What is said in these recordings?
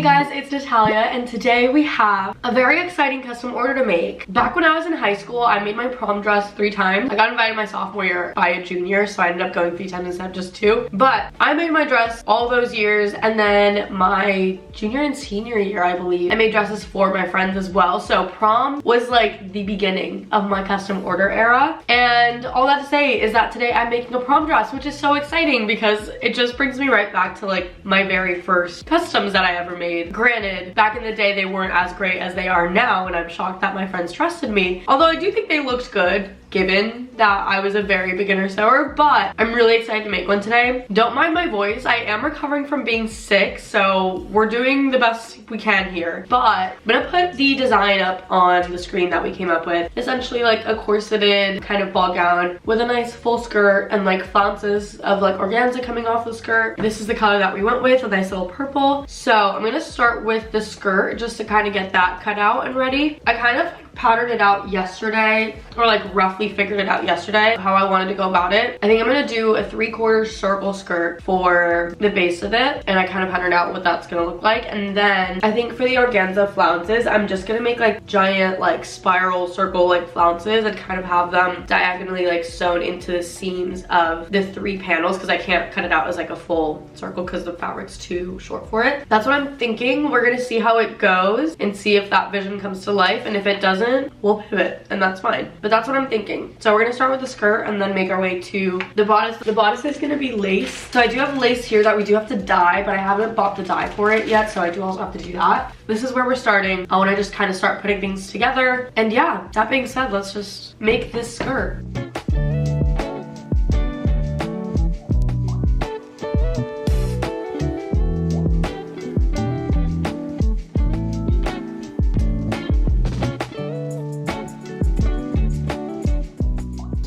guys, it's Natalia, and today we have a very exciting custom order to make. Back when I was in high school, I made my prom dress 3 times. I got invited my sophomore year by a junior, so I ended up going 3 times instead of just 2. But I made my dress all those years, and then my junior and senior year, I believe, I made dresses for my friends as well. So prom was like the beginning of my custom order era. And all that to say is that today I'm making a prom dress, which is so exciting because it just brings me right back to like my very first customs that I ever made. Granted, back in the day they weren't as great as they are now, and I'm shocked that my friends trusted me. Although I do think they looked good, given that I was a very beginner sewer, but I'm really excited to make one today. Don't mind my voice, I am recovering from being sick, so we're doing the best we can here. But I'm gonna put the design up on the screen that we came up with. Essentially like a corseted kind of ball gown with a nice full skirt and like flounces of like organza coming off the skirt. This is the color that we went with, a nice little purple. So I'm gonna start with the skirt just to kind of get that cut out and ready. I kind of patterned it out yesterday, or like roughly figured it out yesterday how I wanted to go about it. I think I'm gonna do a 3/4 circle skirt for the base of it, and I kind of patterned out what that's gonna look like. And then I think for the organza flounces, I'm just gonna make like giant like spiral circle like flounces and kind of have them diagonally like sewn into the seams of the 3 panels, because I can't cut it out as like a full circle because the fabric's too short for it. That's what I'm thinking. We're gonna see how it goes and see if that vision comes to life, and if it doesn't, we'll pivot, and that's fine. But that's what I'm thinking. So we're gonna start with the skirt and then make our way to the bodice. The bodice is gonna be lace. So I do have lace here that we do have to dye, but I haven't bought the dye for it yet, so I do also have to do that. This is where we're starting. I wanna just kind of start putting things together. And yeah, that being said, let's just make this skirt.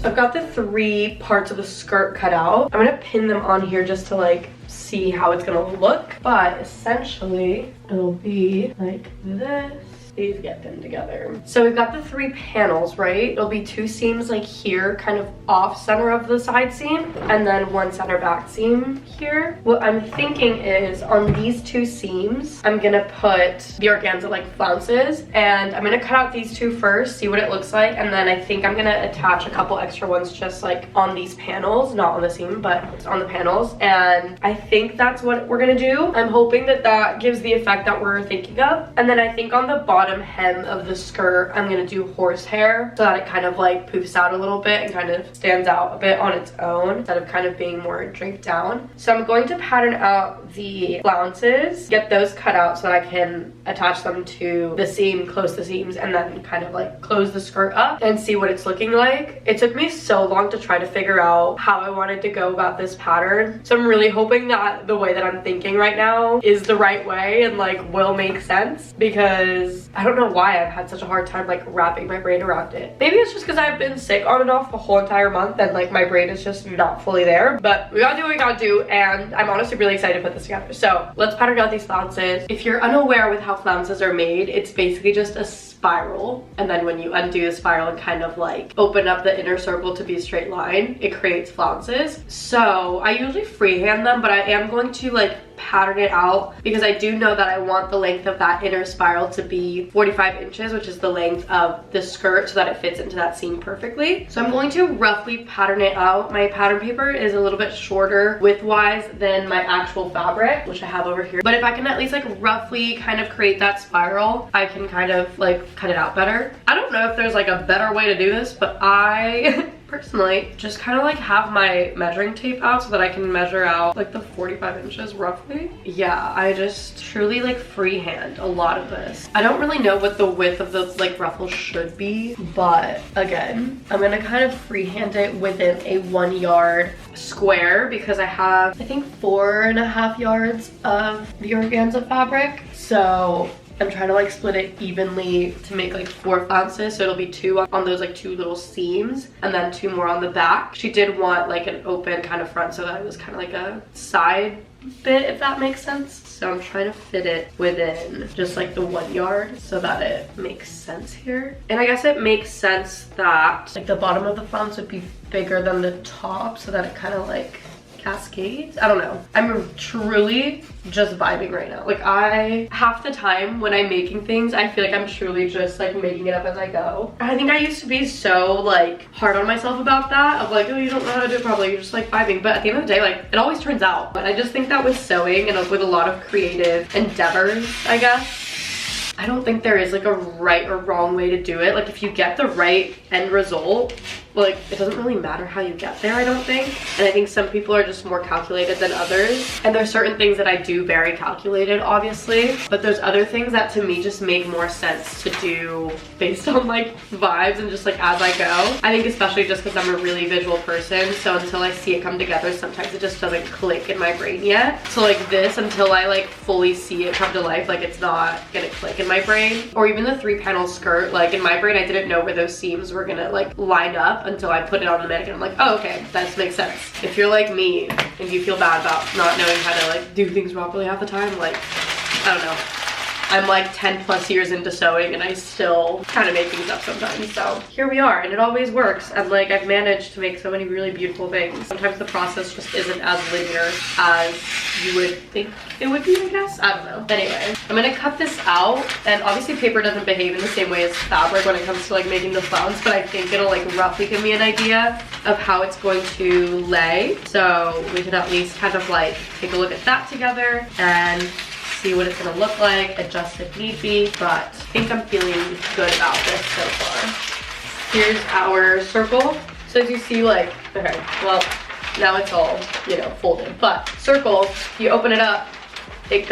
I've got the 3 parts of the skirt cut out. I'm gonna pin them on here just to like see how it's gonna look, but essentially it'll be like this. These get pinned together. So we've got the 3 panels, right? It'll be 2 seams like here, kind of off center of the side seam, and then 1 center back seam here. What I'm thinking is on these 2 seams, I'm gonna put the organza like flounces, and I'm gonna cut out these 2 first, see what it looks like, and then I think I'm gonna attach a couple extra ones just like on these panels, not on the seam, but on the panels. And I think that's what we're gonna do. I'm hoping that that gives the effect that we're thinking of. And then I think on the bottom hem of the skirt, I'm gonna do horsehair so that it kind of like poofs out a little bit and kind of stands out a bit on its own instead of kind of being more draped down. So I'm going to pattern out the flounces, get those cut out so that I can attach them to the seam, close the seams, and then kind of like close the skirt up and see what it's looking like. It took me so long to try to figure out how I wanted to go about this pattern, so I'm really hoping that the way that I'm thinking right now is the right way and like will make sense, because I don't know why I've had such a hard time like wrapping my brain around it. Maybe it's just because I've been sick on and off the whole entire month and like my brain is just not fully there, but we gotta do what we gotta do, and I'm honestly really excited to put this together. So let's pattern out these flounces. If you're unaware with how flounces are made, it's basically just a spiral, and then when you undo the spiral and kind of like open up the inner circle to be a straight line, it creates flounces. So I usually freehand them, but I am going to like pattern it out because I do know that I want the length of that inner spiral to be 45 inches, which is the length of the skirt, so that it fits into that seam perfectly. So I'm going to roughly pattern it out. My pattern paper is a little bit shorter width-wise than my actual fabric, which I have over here. But if I can at least like roughly kind of create that spiral, I can kind of like cut it out better. I don't know if there's like a better way to do this, but I personally just kind of like have my measuring tape out so that I can measure out like the 45 inches roughly. Yeah, I just truly like freehand a lot of this. I don't really know what the width of the like ruffle should be, but again, I'm gonna kind of freehand it within a 1 yard square because I have I think 4.5 yards of the organza fabric. So I'm trying to like split it evenly to make like 4 flounces, so it'll be 2 on those like 2 little seams and then 2 more on the back. She did want like an open kind of front, so that it was kind of like a side bit, if that makes sense. So I'm trying to fit it within just like the 1 yard so that it makes sense here. And I guess it makes sense that like the bottom of the flounce would be bigger than the top so that it kind of like cascades. I don't know. I'm truly just vibing right now. Like half the time when I'm making things, I feel like I'm truly just like making it up as I go. I think I used to be so like hard on myself about that, of like, oh, you don't know how to do it properly, you're just like vibing. But at the end of the day, like it always turns out. But I just think that with sewing and with a lot of creative endeavors, I guess, I don't think there is like a right or wrong way to do it. Like if you get the right end result, like it doesn't really matter how you get there, I don't think. And I think some people are just more calculated than others. And there's certain things that I do very calculated, obviously, but there's other things that to me just make more sense to do based on like vibes and just like as I go. I think especially just because I'm a really visual person, so until I see it come together, sometimes it just doesn't click in my brain yet. So like this, until I like fully see it come to life, like it's not gonna click in my brain. Or even the 3-panel skirt, like in my brain I didn't know where those seams were gonna like line up until I put it on the mannequin. I'm like, oh, okay, that makes sense. If you're like me and you feel bad about not knowing how to like do things properly half the time, like, I don't know. I'm like 10 plus years into sewing and I still kind of make things up sometimes. So here we are, and it always works. And like I've managed to make so many really beautiful things. Sometimes the process just isn't as linear as you would think it would be, I guess. I don't know. Anyway, I'm gonna cut this out, and obviously paper doesn't behave in the same way as fabric when it comes to like making the flounce, but I think it'll like roughly give me an idea of how it's going to lay. So we can at least kind of like take a look at that together and see what it's gonna look like, adjust if need be, but I think I'm feeling good about this so far. Here's our circle. So as you see, like, okay, well, now it's all, you know, folded, but circle, you open it up, it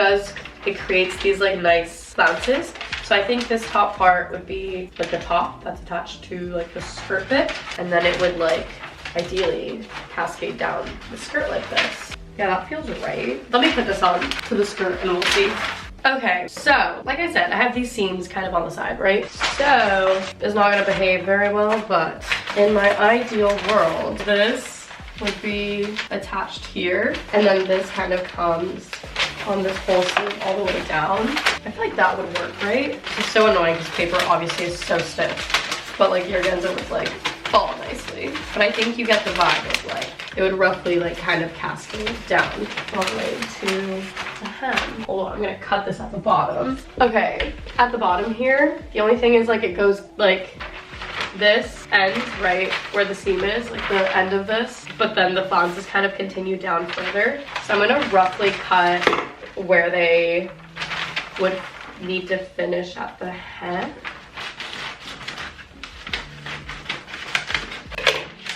creates these like nice flounces. So I think this top part would be like the top that's attached to like the skirt bit, and then it would like ideally cascade down the skirt like this. Yeah, that feels right. Let me put this on to the skirt and we'll see. Okay, so like I said, I have these seams kind of on the side, right? So it's not gonna behave very well, but in my ideal world, this would be attached here, and then this kind of comes on this whole seam all the way down. I feel like that would work, right? It's so annoying because paper obviously is so stiff, but like your organza would like fall nicely. But I think you get the vibe of like, it would roughly like kind of cascade down all the way to the hem. Hold on, I'm gonna cut this at the bottom. Okay, at the bottom here, the only thing is like it goes like this ends right where the seam is, like the end of this, but then the flounces kind of continue down further. So I'm gonna roughly cut where they would need to finish at the hem,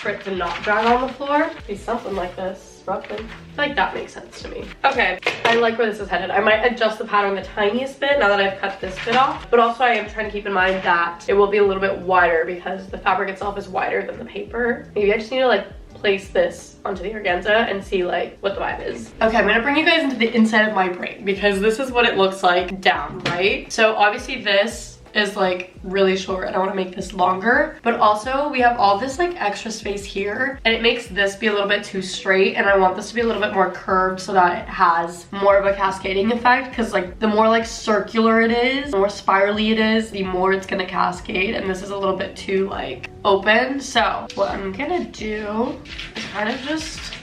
for it to not drag on the floor. Be something like this, roughly. I feel like that makes sense to me. Okay, I like where this is headed. I might adjust the pattern the tiniest bit now that I've cut this bit off, but also I am trying to keep in mind that it will be a little bit wider because the fabric itself is wider than the paper. Maybe I just need to like place this onto the organza and see like what the vibe is. Okay, I'm gonna bring you guys into the inside of my brain because this is what it looks like down, right? So obviously this is like really short and I want to make this longer, but also we have all this like extra space here and it makes this be a little bit too straight, and I want this to be a little bit more curved so that it has more of a cascading effect, because like the more like circular it is, the more spirally it is, the more it's gonna cascade, and this is a little bit too like open. So what I'm gonna do is kind of just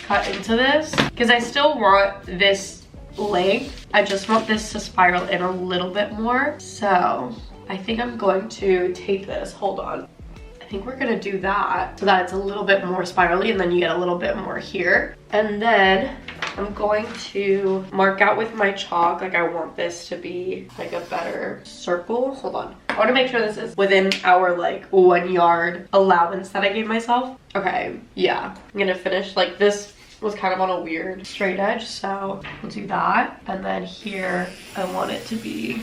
cut into this because I still want this length. I just want this to spiral in a little bit more. So I think I'm going to take this, hold on. I think we're gonna do that so that it's a little bit more spirally and then you get a little bit more here. And then I'm going to mark out with my chalk, like I want this to be like a better circle. Hold on. I want to make sure this is within our like 1 yard allowance that I gave myself. Okay, yeah. I'm gonna finish like this was kind of on a weird straight edge, so we'll do that. And then here I want it to be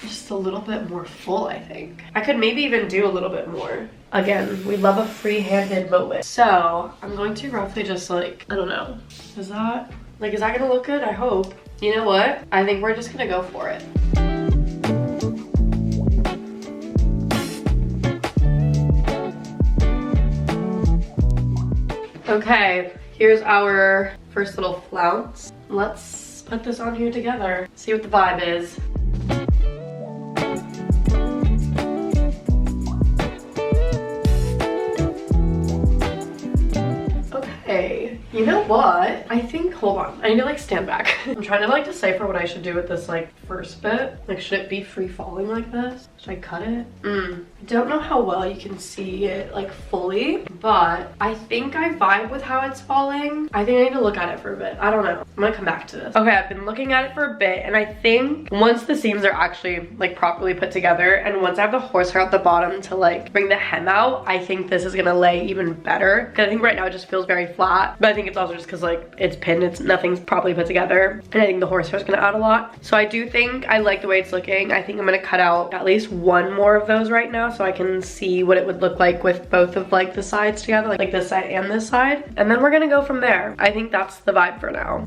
just a little bit more full, I think. I could maybe even do a little bit more. Again, we love a free-handed moment. So I'm going to roughly just like, I don't know, is that gonna look good? I hope. You know what? I think we're just gonna go for it. Okay. Here's our first little flounce. Let's put this on here together. See what the vibe is. Okay. Okay, you know what? I think, hold on, I need to like stand back. I'm trying to like decipher what I should do with this like first bit. Like, should it be free falling like this? Should I cut it? I don't know how well you can see it like fully, but I think I vibe with how it's falling. I think I need to look at it for a bit. I don't know. I'm gonna come back to this. Okay, I've been looking at it for a bit, and I think once the seams are actually like properly put together, and once I have the horsehair at the bottom to like bring the hem out, I think this is gonna lay even better. Because I think right now it just feels very flat, but I think it's also just because like it's pinned, nothing's properly put together, and I think the horsehair is gonna add a lot. So I do think I like the way it's looking. I think I'm gonna cut out at least one more of those right now so I can see what it would look like with both of like the sides together, like this side and this side, and then we're gonna go from there. I think that's the vibe for now.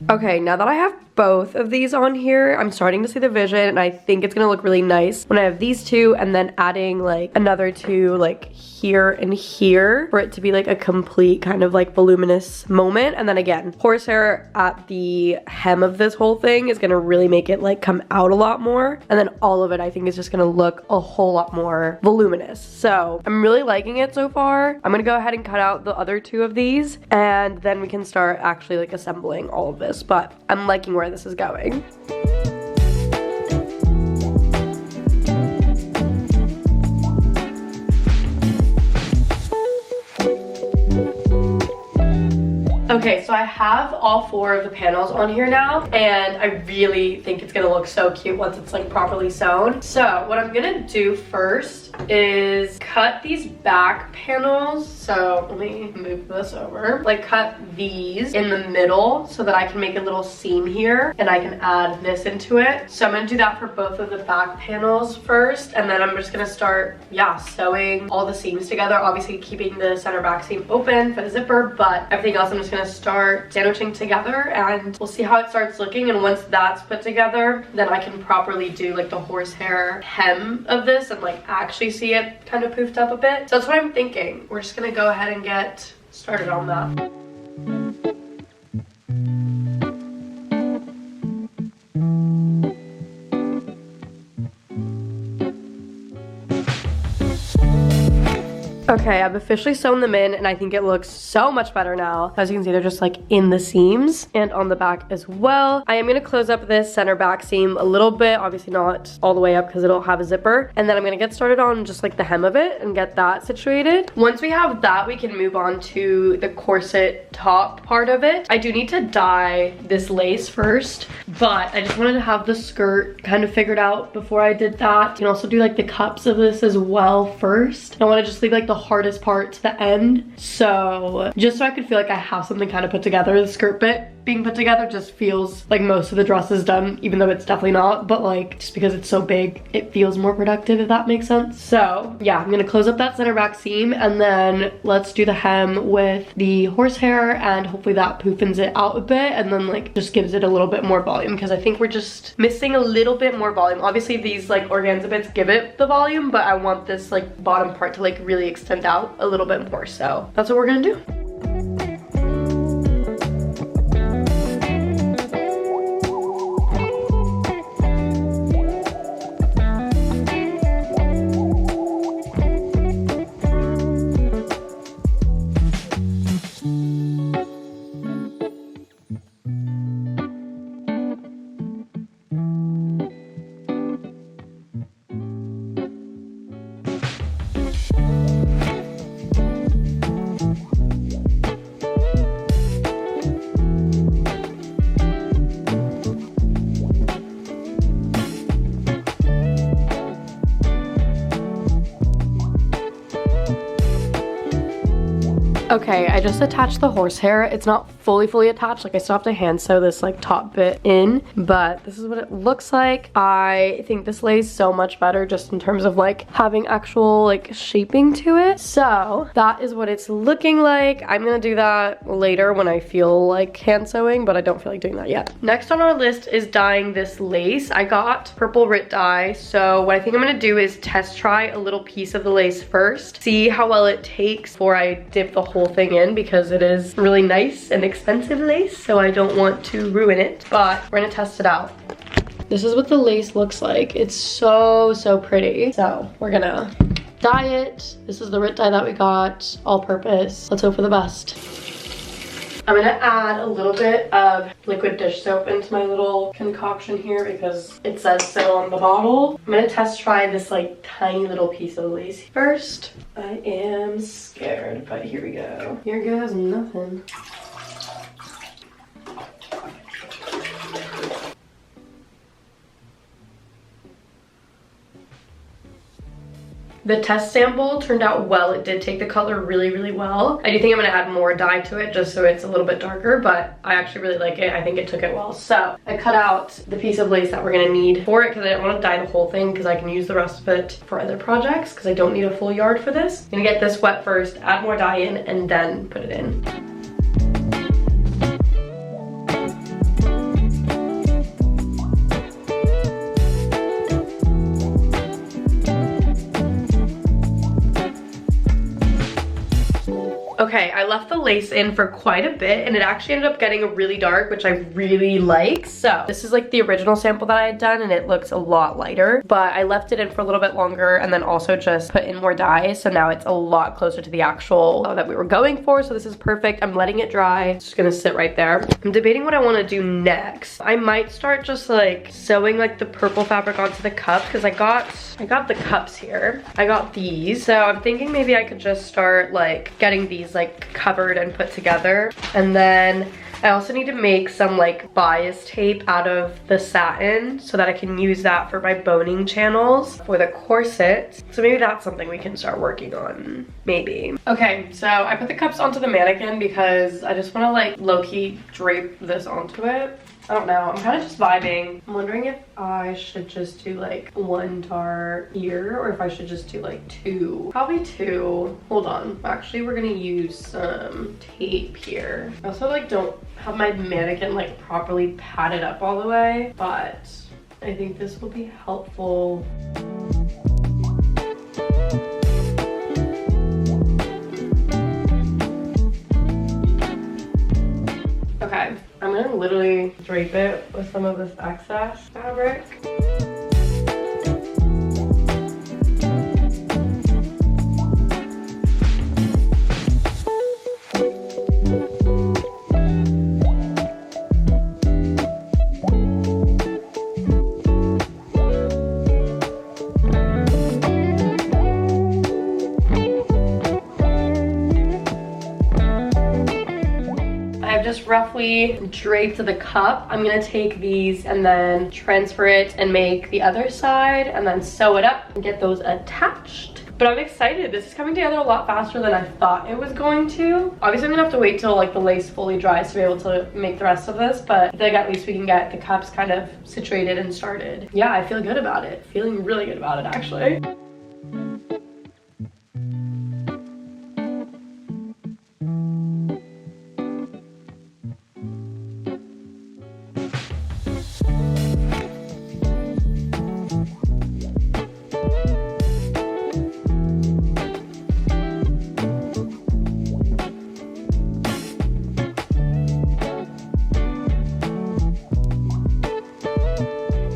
Okay, now that I have both of these on here, I'm starting to see the vision, and I think it's gonna look really nice when I have these two and then adding like another two like here and here for it to be like a complete kind of like voluminous moment. And then again, horsehair at the hem of this whole thing is gonna really make it like come out a lot more, and then all of it I think is just gonna look a whole lot more voluminous. So I'm really liking it so far. I'm gonna go ahead and cut out the other two of these, and then we can start actually like assembling all of this, but I'm liking where this is going. Okay, so I have all four of the panels on here now, and I really think it's gonna look so cute once it's like properly sewn. So what I'm gonna do first is cut these back panels. So let me move this over. Like cut these in the middle so that I can make a little seam here and I can add this into it. So I'm gonna do that for both of the back panels first, and then I'm just gonna start, yeah, sewing all the seams together. Obviously keeping the center back seam open for the zipper, but everything else I'm just gonna start sandwiching together, and we'll see how it starts looking. And once that's put together, then I can properly do like the horsehair hem of this and like actually see it kind of poofed up a bit. So that's what I'm thinking. We're just gonna go ahead and get started on that. Okay, I've officially sewn them in, and I think it looks so much better now. As you can see, they're just like in the seams and on the back as well. I am gonna close up this center back seam a little bit, obviously not all the way up because it'll have a zipper. And then I'm gonna get started on just like the hem of it and get that situated. Once we have that, we can move on to the corset top part of it. I do need to dye this lace first, but I just wanted to have the skirt kind of figured out before I did that. You can also do like the cups of this as well first. I wanna just leave like the hardest part to the end, so just so I could feel like I have something kind of put together. The skirt bit being put together just feels like most of the dress is done, even though it's definitely not, but like just because it's so big it feels more productive, if that makes sense. So yeah, I'm gonna close up that center back seam, and then let's do the hem with the horsehair, and hopefully that poofens it out a bit and then like just gives it a little bit more volume, because I think we're just missing a little bit more volume. Obviously these like organza bits give it the volume, but I want this like bottom part to like really extend out a little bit more. So that's what we're gonna do. Okay, I just attached the horsehair. It's not fully attached, like I still have to hand sew this like top bit in, but this is what it looks like. I think this lays so much better just in terms of like having actual like shaping to it. So that is what it's looking like. I'm gonna do that later when I feel like hand sewing, but I don't feel like doing that yet. Next on our list is dyeing this lace. I got purple Rit dye, so what I think I'm gonna do is test try a little piece of the lace first, see how well it takes before I dip the whole thing in, because it is really nice and expensive lace, so I don't want to ruin it, but we're gonna test it out. this is what the lace looks like. It's so, so pretty. So we're gonna dye it. This is the Rit dye that we got, all purpose. Let's hope for the best. I'm gonna add a little bit of liquid dish soap into my little concoction here because it says so on the bottle. I'm gonna test try this like tiny little piece of lace first. I am scared, but here we go. Here goes nothing. The test sample turned out well. It did take the color really, really well. I do think I'm gonna add more dye to it just so it's a little bit darker, but I actually really like it. I think it took it well. So I cut out the piece of lace that we're gonna need for it because I didn't want to dye the whole thing because I can use the rest of it for other projects because I don't need a full yard for this. I'm gonna get this wet first, add more dye in, and then put it in. Okay, I left the lace in for quite a bit and it actually ended up getting really dark, which I really like. So this is like the original sample that I had done and it looks a lot lighter, but I left it in for a little bit longer and then also just put in more dye. So now it's a lot closer to the actual that we were going for. So this is perfect. I'm letting it dry. It's just gonna sit right there. I'm debating what I wanna do next. I might start just like sewing like the purple fabric onto the cup because I got the cups here. I got these. So I'm thinking maybe I could just start like getting these like covered and put together. And then I also need to make some like bias tape out of the satin so that I can use that for my boning channels for the corset. So maybe that's something we can start working on, maybe. Okay, so I put the cups onto the mannequin because I just want to like low-key drape this onto it. I don't know, I'm kind of just vibing. I'm wondering if I should just do like one dart here or if I should just do like two. Probably two. Hold on, actually we're gonna use some tape here. I also like don't have my mannequin like properly padded up all the way, but I think this will be helpful. Okay, I'm gonna literally drape it with some of this excess fabric. Just roughly draped the cup. I'm gonna take these and then transfer it and make the other side and then sew it up and get those attached. But I'm excited. This is coming together a lot faster than I thought it was going to. Obviously I'm gonna have to wait till like the lace fully dries to be able to make the rest of this, but I feel like at least we can get the cups kind of situated and started. Yeah, I feel good about it. Feeling really good about it actually.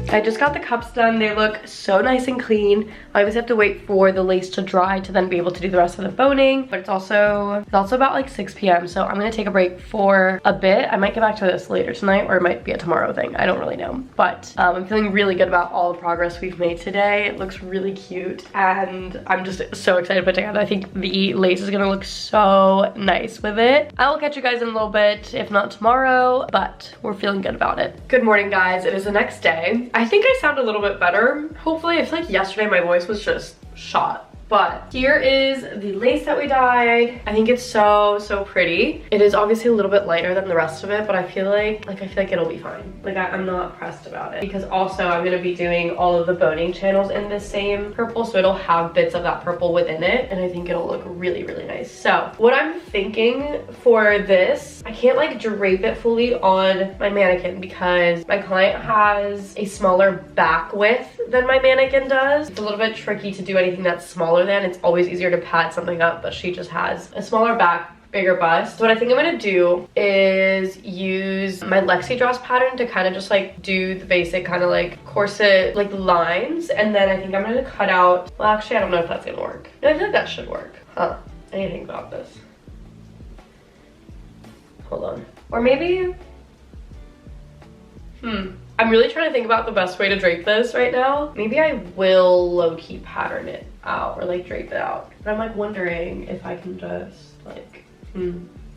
I just got the cups done. They look so nice and clean. I always have to wait for the lace to dry to then be able to do the rest of the boning. But it's also about like 6 p.m. So I'm gonna take a break for a bit. I might get back to this later tonight or it might be a tomorrow thing. I don't really know. But I'm feeling really good about all the progress we've made today. It looks really cute and I'm just so excited to put it together. I think the lace is gonna look so nice with it. I will catch you guys in a little bit, if not tomorrow, but we're feeling good about it. Good morning, guys. It is the next day. I think I sound a little bit better. Hopefully, I feel like yesterday my voice was just shot. But here is the lace that we dyed. I think it's so, so pretty. It is obviously a little bit lighter than the rest of it, but I feel like it'll be fine. Like I'm not pressed about it. Because also I'm gonna be doing all of the boning channels in the same purple, so it'll have bits of that purple within it, and I think it'll look really, really nice. So what I'm thinking for this, I can't like drape it fully on my mannequin because my client has a smaller back width than my mannequin does. It's a little bit tricky to do anything that's smaller than. It's always easier to pad something up, but she just has a smaller back bigger bust. So what I think I'm gonna do is use my Lexi dress pattern to kind of just like do the basic kind of like corset like lines, and then I think I'm gonna cut out, well actually I don't know if that's gonna work. No, I feel like that should work. I need to think about this. Hold on. Or maybe, I'm really trying to think about the best way to drape this right now. Maybe I will low-key pattern it out or like drape it out. But I'm like wondering if I can just like,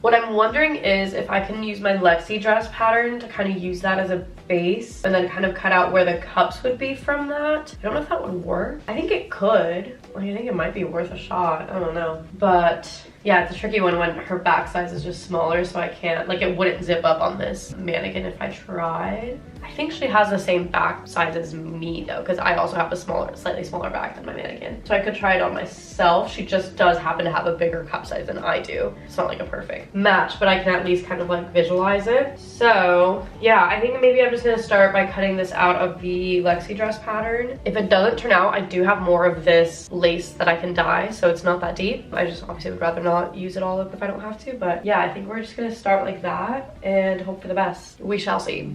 What I'm wondering is if I can use my Lexi dress pattern to kind of use that as a base and then kind of cut out where the cups would be from that. I don't know if that would work. I think it could. Like, I think it might be worth a shot. I don't know. But yeah, it's a tricky one when her back size is just smaller, so I can't, like it wouldn't zip up on this mannequin if I tried. I think she has the same back size as me though, because I also have a slightly smaller back than my mannequin. So I could try it on myself. She just does happen to have a bigger cup size than I do. It's not like a perfect match, but I can at least kind of like visualize it. So yeah, I think maybe I'm just gonna start by cutting this out of the Lexi dress pattern. If it doesn't turn out, I do have more of this lace that I can dye, so it's not that deep. I just obviously would rather not use it all up if I don't have to, but yeah, I think we're just gonna start like that and hope for the best. We shall see.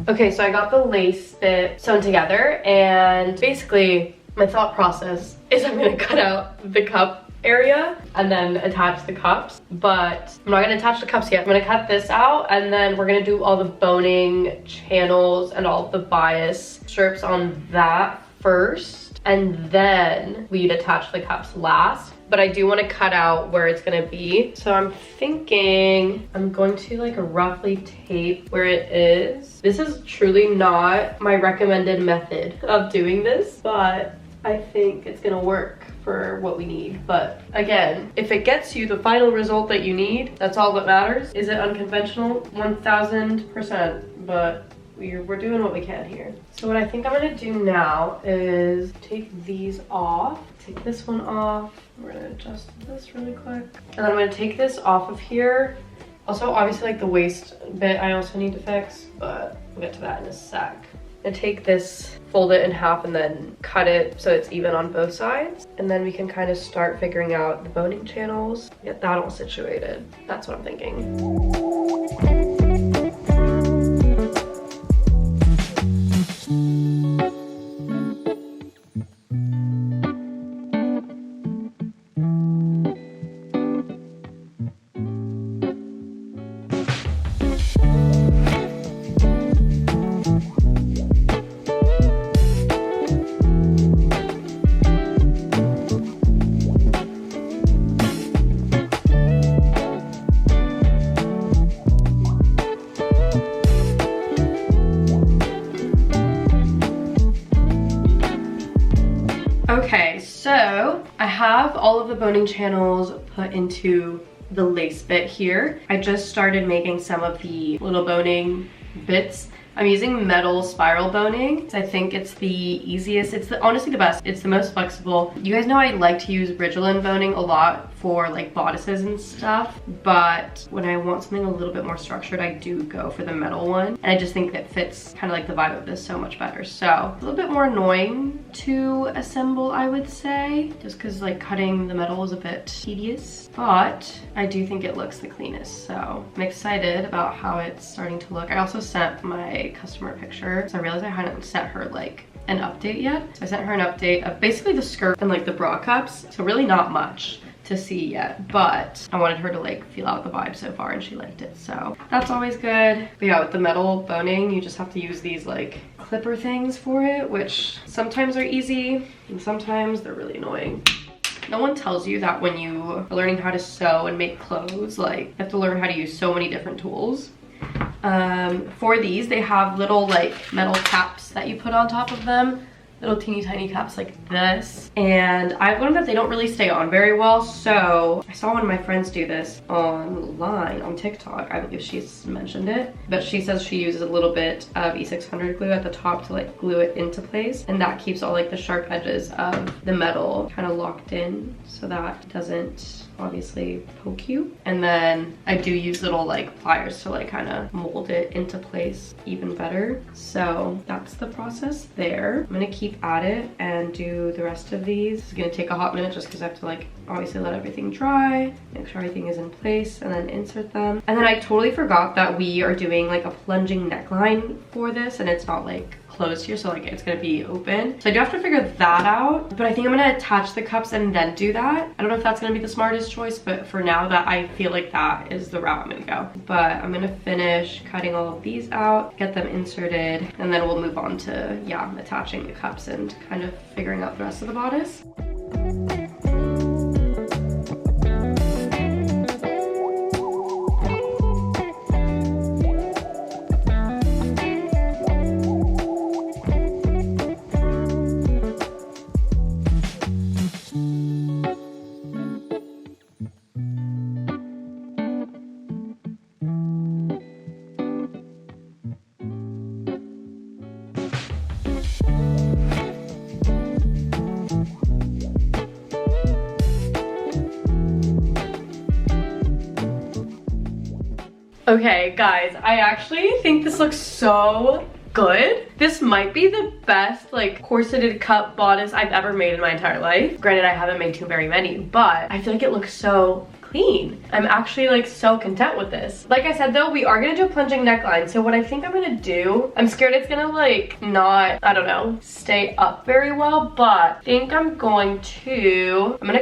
Okay, so I got the lace bit sewn together, and basically my thought process is I'm gonna cut out the cup area and then attach the cups, but I'm not gonna attach the cups yet. I'm gonna cut this out, and then we're gonna do all the boning channels and all the bias strips on that first, and then we'd attach the cups last. But I do want to cut out where it's gonna be. So I'm thinking I'm going to like roughly tape where it is. This is truly not my recommended method of doing this, but I think it's gonna work for what we need. But again, if it gets you the final result that you need, that's all that matters. Is it unconventional? 1000%, but we're doing what we can here. So what I think I'm gonna do now is take these off, take this one off. We're gonna adjust this really quick. And then I'm gonna take this off of here. Also, obviously like the waist bit I also need to fix, but we'll get to that in a sec. And take this, fold it in half, and then cut it so it's even on both sides. And then we can kind of start figuring out the boning channels, get that all situated. That's what I'm thinking. Okay, so I have all of the boning channels put into the lace bit here. I just started making some of the little boning bits. I'm using metal spiral boning. I think it's the easiest. It's honestly the best. It's the most flexible. You guys know I like to use Ridgeline boning a lot for like bodices and stuff, but when I want something a little bit more structured, I do go for the metal one. And I just think it fits kind of like the vibe of this so much better. So a little bit more annoying to assemble, I would say, just because like cutting the metal is a bit tedious, but I do think it looks the cleanest. So I'm excited about how it's starting to look. I also sent my customer a picture, so I realized I hadn't sent her like an update yet. So I sent her an update of basically the skirt and like the bra cups. So really not much to see yet, but I wanted her to like feel out the vibe so far, and she liked it, so that's always good. But yeah, with the metal boning, you just have to use these like clipper things for it, which sometimes are easy and sometimes they're really annoying. No one tells you that when you are learning how to sew and make clothes, like you have to learn how to use so many different tools. For these, they have little like metal caps that you put on top of them. little teeny tiny cups like this. And I've learned that they don't really stay on very well, so I saw one of my friends do this online on TikTok. I believe she's mentioned it, but she says she uses a little bit of E600 glue at the top to like glue it into place, and that keeps all like the sharp edges of the metal kind of locked in so that it doesn't obviously poke you. And then I do use little like pliers to like kind of mold it into place even better. So that's the process there. I'm gonna keep at it and do the rest of these. It's gonna take a hot minute just because I have to like obviously let everything dry, make sure everything is in place, and then insert them. And then I totally forgot that we are doing like a plunging neckline for this, and it's not like closed here, so like it's gonna be open. So I do have to figure that out, but I think I'm gonna attach the cups and then do that. I don't know if that's gonna be the smartest choice, but for now that I feel like that is the route I'm gonna go. But I'm gonna finish cutting all of these out, get them inserted, and then we'll move on to, yeah, attaching the cups and kind of figuring out the rest of the bodice. Okay, guys, I actually think this looks so good. This might be the best like corseted cut bodice I've ever made in my entire life. Granted, I haven't made too very many, but I feel like it looks so clean. I'm actually like so content with this. Like I said though, we are gonna do a plunging neckline. So what I think I'm gonna do, I'm scared it's gonna like not, I don't know, stay up very well, but I think I'm gonna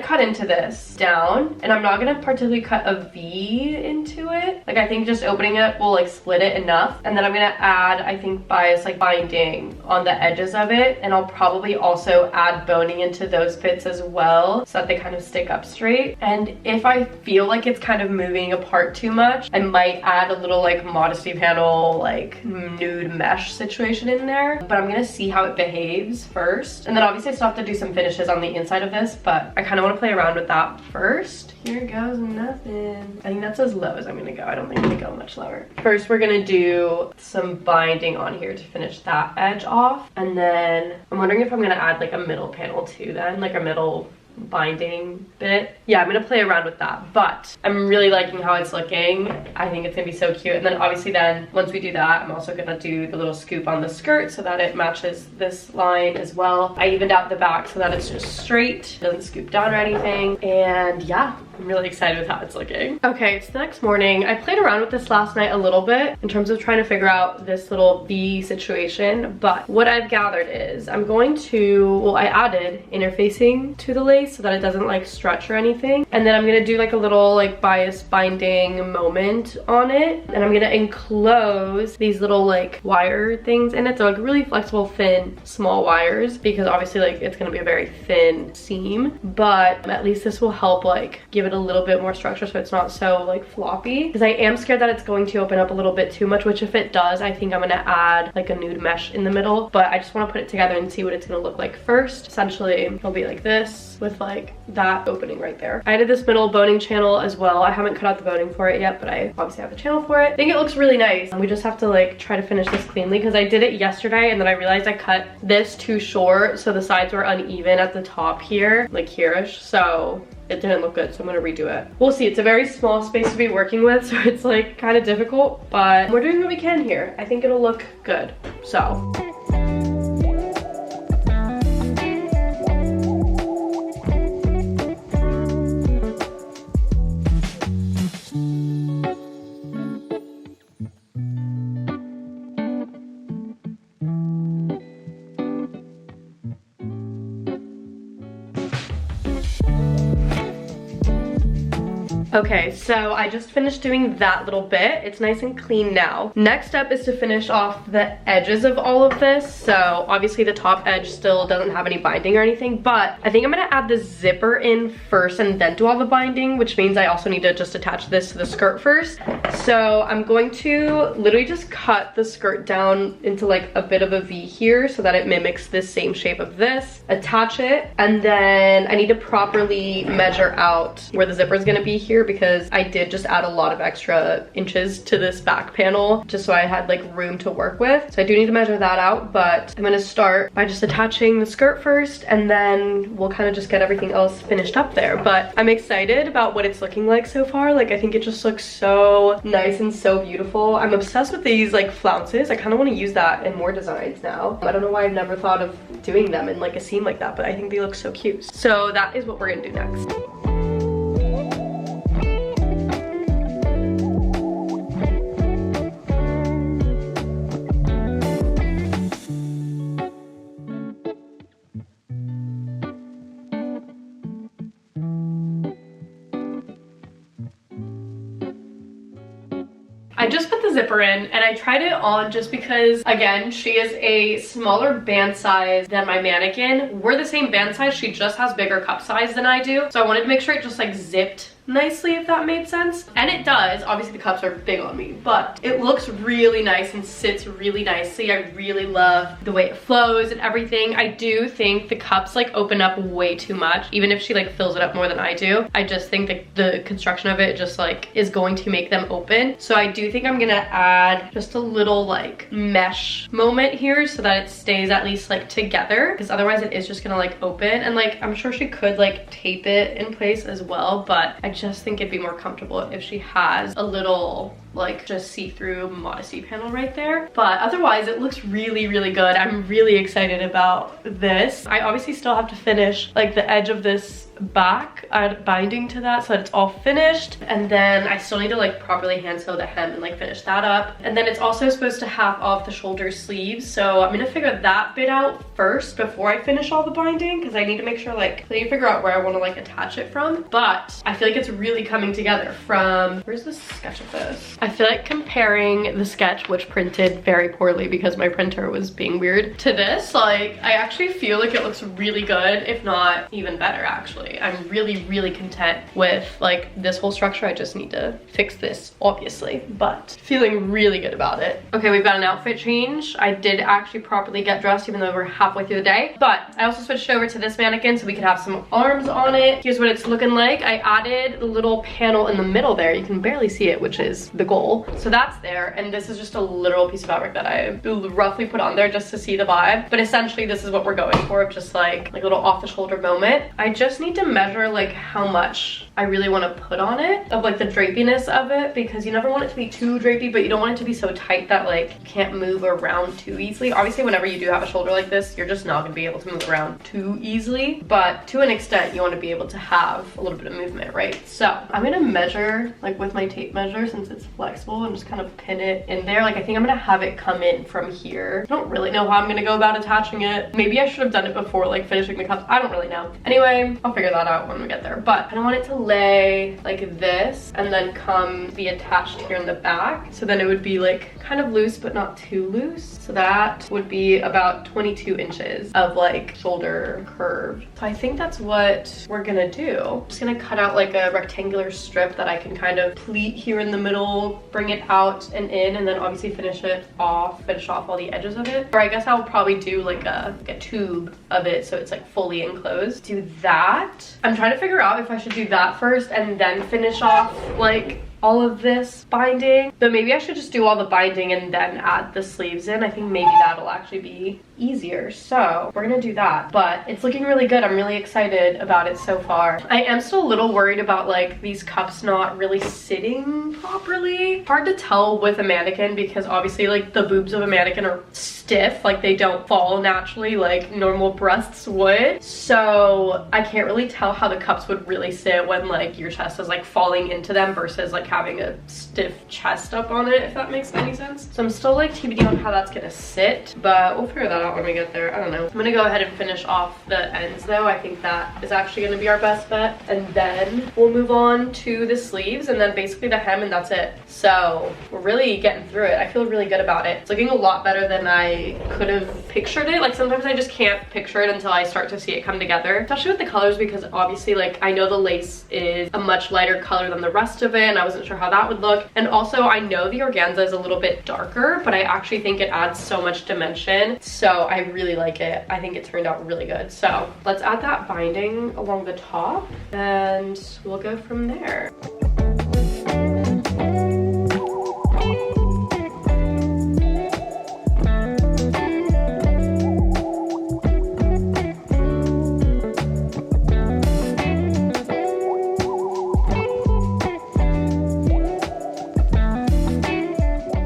cut into this down, and I'm not gonna particularly cut a V into it. Like I think just opening it will like split it enough. And then I'm gonna add, I think, bias like binding on the edges of it. And I'll probably also add boning into those bits as well so that they kind of stick up straight. And if I feel like it's kind of moving apart too much, I might add a little like modesty panel like nude mesh situation in there, but I'm gonna see how it behaves first. And then obviously I still have to do some finishes on the inside of this, but I kind of want to play around with that first. Here goes nothing. I think that's as low as I'm gonna go. I don't think I'm gonna go much lower. First we're gonna do some binding on here to finish that edge off, and then I'm wondering if I'm gonna add like a middle panel too then, like a middle binding bit. Yeah, I'm gonna play around with that, but I'm really liking how it's looking. I think it's gonna be so cute. And then obviously then once we do that, I'm also gonna do the little scoop on the skirt so that it matches this line as well. I evened out the back so that it's just straight, doesn't scoop down or anything. And yeah, I'm really excited with how it's looking. Okay, it's the next morning. I played around with this last night a little bit in terms of trying to figure out this little V situation, but what I've gathered is I'm going to, well, I added interfacing to the lace so that it doesn't like stretch or anything. And then I'm gonna do like a little like bias binding moment on it. And I'm gonna enclose these little like wire things in it. They're like really flexible, thin, small wires, because obviously like it's gonna be a very thin seam, but at least this will help like give it a little bit more structure so it's not so like floppy. Because I am scared that it's going to open up a little bit too much, which if it does, I think I'm gonna add like a nude mesh in the middle. But I just wanna put it together and see what it's gonna look like first. Essentially, it'll be like this with like that opening right there. I added this middle boning channel as well. I haven't cut out the boning for it yet, but I obviously have a channel for it. I think it looks really nice. And we just have to like try to finish this cleanly because I did it yesterday and then I realized I cut this too short, so the sides were uneven at the top here, like here-ish. So it didn't look good, so I'm gonna redo it. We'll see. It's a very small space to be working with, so it's like kind of difficult, but we're doing what we can here. I think it'll look good, so. Okay, so I just finished doing that little bit. It's nice and clean now. Next up is to finish off the edges of all of this. So obviously the top edge still doesn't have any binding or anything, but I think I'm gonna add the zipper in first and then do all the binding, which means I also need to just attach this to the skirt first. So I'm going to literally just cut the skirt down into like a bit of a V here so that it mimics this same shape of this, attach it, and then I need to properly measure out where the zipper is gonna be here because I did just add a lot of extra inches to this back panel just so I had like room to work with. So I do need to measure that out, but I'm gonna start by just attaching the skirt first and then we'll kind of just get everything else finished up there. But I'm excited about what it's looking like so far. Like I think it just looks so nice and so beautiful. I'm obsessed with these like flounces. I kind of want to use that in more designs now. I don't know why I've never thought of doing them in like a seam like that, but I think they look so cute. So that is what we're gonna do next. I just put the zipper in and I tried it on just because, again, she is a smaller band size than my mannequin. We're the same band size, she just has bigger cup size than I do. So I wanted to make sure it just like zipped nicely, if that made sense. And it does. Obviously the cups are big on me, but it looks really nice and sits really nicely. I really love the way it flows and everything. I do think the cups like open up way too much, even if she like fills it up more than I do. I just think that the construction of it just like is going to make them open. So I do think I'm gonna add just a little like mesh moment here so that it stays at least like together, because otherwise it is just gonna like open. And like I'm sure she could like tape it in place as well, but I just think it'd be more comfortable if she has a little like just see-through modesty panel right there. But otherwise it looks really, really good. I'm really excited about this. I obviously still have to finish like the edge of this back, add binding to that so that it's all finished, and then I still need to like properly hand sew the hem and like finish that up. And then it's also supposed to half off the shoulder sleeves, so I'm gonna figure that bit out first before I finish all the binding, because I need to make sure like I need to figure out where I want to like attach it from. But I feel like it's really coming together from, where's the sketch of this? I feel like comparing the sketch, which printed very poorly because my printer was being weird, to this, like I actually feel like it looks really good, if not even better actually. I'm really, really content with like this whole structure. I just need to fix this, obviously, but feeling really good about it. Okay, we've got an outfit change. I did actually properly get dressed even though we're halfway through the day, but I also switched over to this mannequin so we could have some arms on it. Here's what it's looking like. I added the little panel in the middle there. You can barely see it, which is the goal. So that's there, and this is just a literal piece of fabric that I roughly put on there just to see the vibe. But essentially this is what we're going for, just like a little off the shoulder moment. I just need to measure like how much I really want to put on it, of like the drapiness of it, because you never want it to be too drapey, but you don't want it to be so tight that like you can't move around too easily. Obviously whenever you do have a shoulder like this, you're just not gonna be able to move around too easily, but to an extent you want to be able to have a little bit of movement, right? So I'm gonna measure like with my tape measure, since it's flexible, and just kind of pin it in there. Like I think I'm gonna have it come in from here. I don't really know how I'm gonna go about attaching it. Maybe I should have done it before like finishing the cups. I don't really know. Anyway, I'll figure that out when we get there. But I don't want it to lay like this and then come be attached here in the back, so then it would be like kind of loose but not too loose. So that would be about 22 inches of like shoulder curve. So I think that's what we're gonna do. I'm just gonna cut out like a rectangular strip that I can kind of pleat here in the middle, bring it out and in, and then obviously finish off all the edges of it. Or I guess I'll probably do like a tube of it so it's like fully enclosed. Do that. I'm trying to figure out if I should do that first and then finish off like all of this binding, but maybe I should just do all the binding and then add the sleeves in. I think maybe that'll actually be easier. So we're gonna do that, but it's looking really good. I'm really excited about it so far. I am still a little worried about like these cups not really sitting properly. Hard to tell with a mannequin because obviously like the boobs of a mannequin are stiff, like they don't fall naturally like normal breasts would. So I can't really tell how the cups would really sit when like your chest is like falling into them versus like having a stiff chest up on it, if that makes any sense. So I'm still like TBD on how that's gonna sit, but we'll figure that out when we get there. I don't know. I'm gonna go ahead and finish off the ends though. I think that is actually gonna be our best bet. And then we'll move on to the sleeves and then basically the hem, and that's it. So we're really getting through it. I feel really good about it. It's looking a lot better than I could have pictured it. Like sometimes I just can't picture it until I start to see it come together, especially with the colors, because obviously like I know the lace is a much lighter color than the rest of it and I wasn't sure how that would look. And also I know the organza is a little bit darker, but I actually think it adds so much dimension. So I really like it. I think it turned out really good. So let's add that binding along the top and we'll go from there.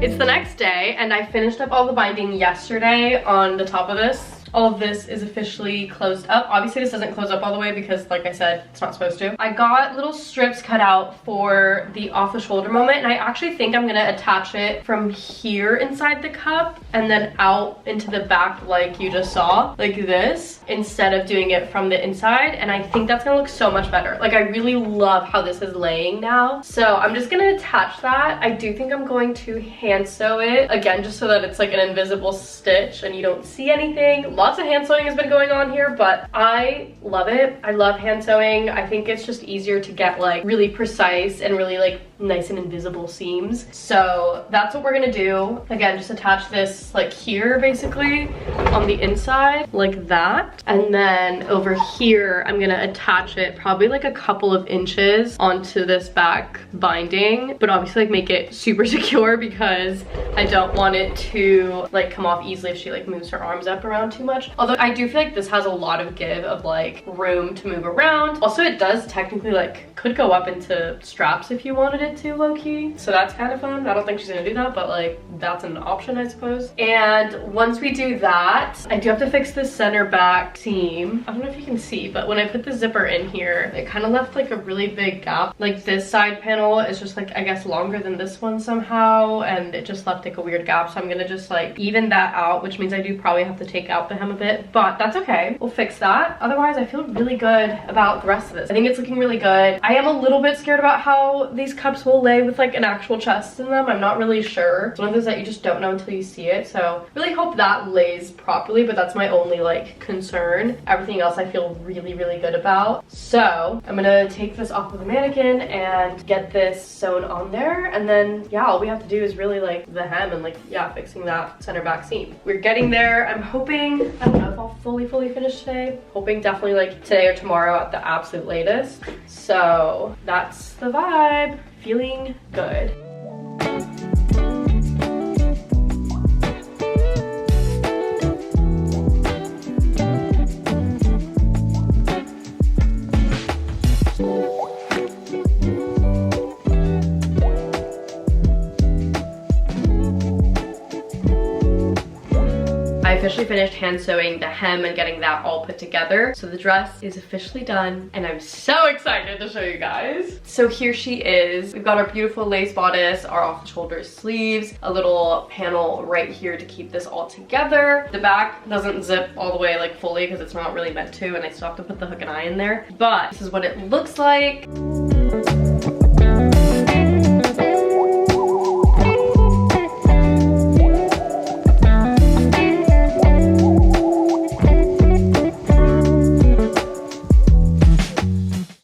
It's the next day and I finished up all the binding yesterday on the top of this. All of this is officially closed up. Obviously this doesn't close up all the way because like I said, it's not supposed to. I got little strips cut out for the off the shoulder moment, and I actually think I'm gonna attach it from here inside the cup and then out into the back like you just saw, like this, instead of doing it from the inside. And I think that's gonna look so much better. Like I really love how this is laying now. So I'm just gonna attach that. I do think I'm going to hand sew it again, just so that it's like an invisible stitch and you don't see anything. Lots of hand sewing has been going on here, but I love it. I love hand sewing. I think it's just easier to get like really precise and really like nice and invisible seams. So that's what we're gonna do. Again, just attach this like here basically on the inside like that. And then over here, I'm gonna attach it probably like a couple of inches onto this back binding, but obviously like make it super secure because I don't want it to like come off easily if she like moves her arms up around too much. Although I do feel like this has a lot of give of like room to move around. Also it does technically like could go up into straps if you wanted it to, low-key. So that's kind of fun. I don't think she's gonna do that, but like that's an option I suppose. And once we do that, I do have to fix this center back seam. I don't know if you can see, but when I put the zipper in here, it kind of left like a really big gap. Like this side panel is just like I guess longer than this one somehow, and it just left like a weird gap. So I'm gonna just like even that out, which means I do probably have to take out the hem a bit, but that's okay. We'll fix that. Otherwise I feel really good about the rest of this. I think it's looking really good. I am a little bit scared about how these cups will lay with like an actual chest in them. I'm not really sure. It's one of those that you just don't know until you see it. So really hope that lays properly, but that's my only like concern. Everything else I feel really, really good about. So I'm gonna take this off of the mannequin and get this sewn on there. And then yeah, all we have to do is really like the hem and like, yeah, fixing that center back seam. We're getting there. I'm hoping, I don't know if I'll fully finish today. Hoping definitely like today or tomorrow at the absolute latest. So that's the vibe. Feeling good. I officially finished hand sewing the hem and getting that all put together. So the dress is officially done and I'm so excited to show you guys. So here she is. We've got our beautiful lace bodice, our off the shoulder sleeves, a little panel right here to keep this all together. The back doesn't zip all the way like fully because it's not really meant to, and I still have to put the hook and eye in there. But this is what it looks like.